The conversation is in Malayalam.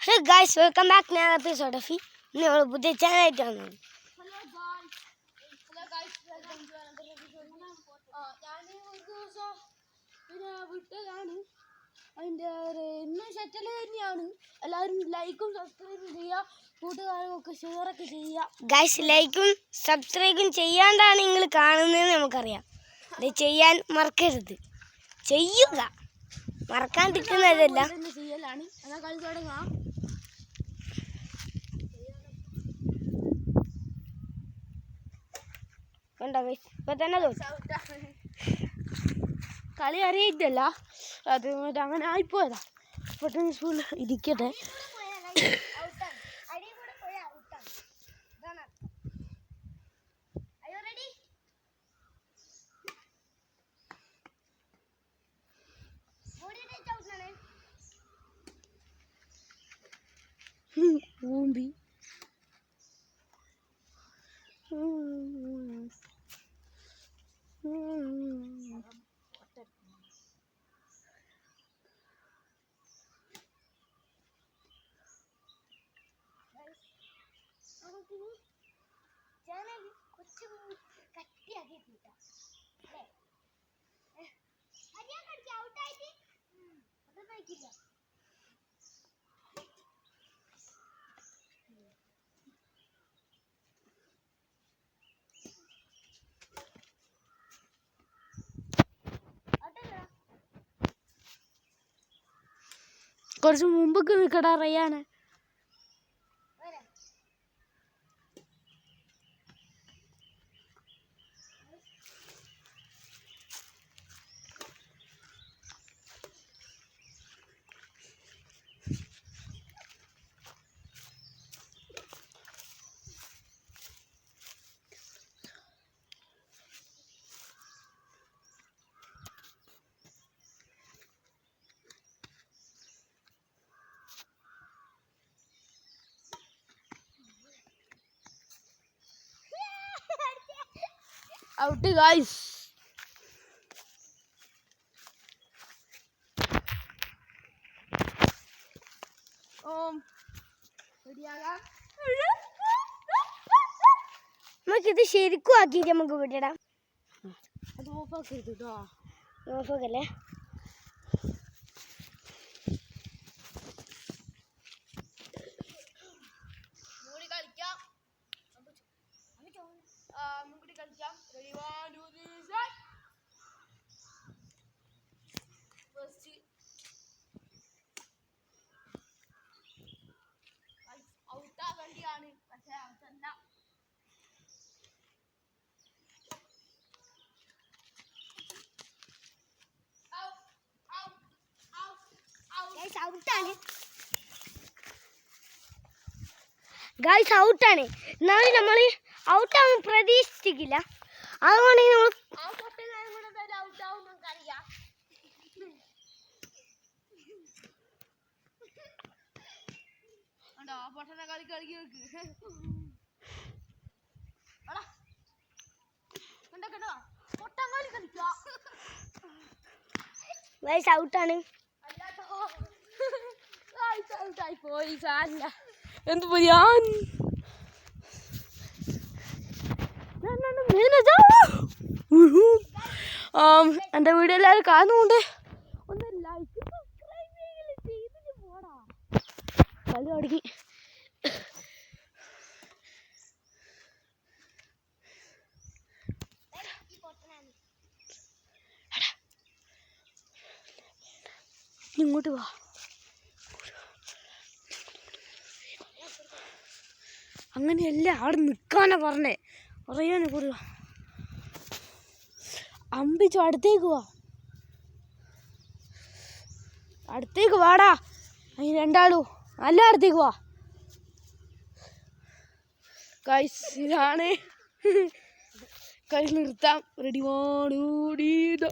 Hey guys, welcome back to another episode of our Buddha channel. Hello guys, welcome to another episode. ഞാൻ വിട്ടതാണ് അതിൻ്റെ ഇന്ന് സെറ്റിൽ തന്നെയാണ്. എല്ലാവരും ലൈക്കും സബ്സ്ക്രൈബും ചെയ്യുക, കൂട്ടുകാർക്കൊക്കെ ഷെയറൊക്കെ ചെയ്യുക. ഗൈസ് ലൈക്കും സബ്സ്ക്രൈബും ചെയ്യാണ്ടാണ് നിങ്ങൾ കാണുന്നതെന്ന് നമുക്കറിയാം. അത് ചെയ്യാൻ മറക്കരുത്, ചെയ്യുക, മറക്കാണ്ടിരിക്കുന്നതല്ല. ചെയ്യലാണ്. എന്നാൽ കളി തുടങ്ങാം. ഇപ്പൊ തന്നെ കളി അറിയിട്ടല്ല, അത് അങ്ങനെ ആയിപ്പോയതാ. പെട്ടെന്ന് സ്കൂൾ ഇരിക്കട്ടെ. ഊമ്പി കുറച്ച് കട്ടിയാക്കി കൂട്ടാം. ഔട്ടായിട്ട് അതൊന്നും കഴിക്കില്ല. കുറച്ച് മുമ്പൊക്കെ നിൽക്കടാ റയ്യാനെ. Out guys. നമുക്കിത് ശരിക്കും ആക്കിയിട്ട് നമുക്ക് വിടടാം. അത് ഓഫാക്കരുത് കേട്ടോ. ഓഫാക്കല്ലേ. Ready, 1, 2, 3, start. First, out ആകേണ്ടിയാണ്, പക്ഷേ ഔട്ടല്ല. ഗൈസ് ഔട്ടാണ്. എന്നാലും നമ്മൾ ഔട്ടാവാൻ പ്രതീക്ഷിച്ചിട്ടില്ല. അതുകൊണ്ട് നമ്മൾ ഗൈസ് ഔട്ടാണ്. പോയി സാരില്ല. എന്ത് പറയാൻ. എൻ്റെ വീഡിയോ എല്ലാവരും കാണുന്നുണ്ട്. ഒന്ന് ലൈക്ക് സബ്സ്ക്രൈബ് ചെയ്തിട്ട് പോടാ. കളി തുടങ്ങി. ഇങ്ങോട്ട് വാ. അങ്ങനെയല്ല, അവിടെ നിൽക്കാനാ പറഞ്ഞേ. പറയാനെ കൊടുക്ക. അമ്പിച്ചു അടുത്തേക്ക് വാ, അടുത്തേക്ക് വാടാ. അതിന് രണ്ടാളും നല്ല അടുത്തേക്ക് വാ. ഗൈസ് ഇതാണ്. ഗൈസ് നിർത്താം. റെഡി, 1, 2, 3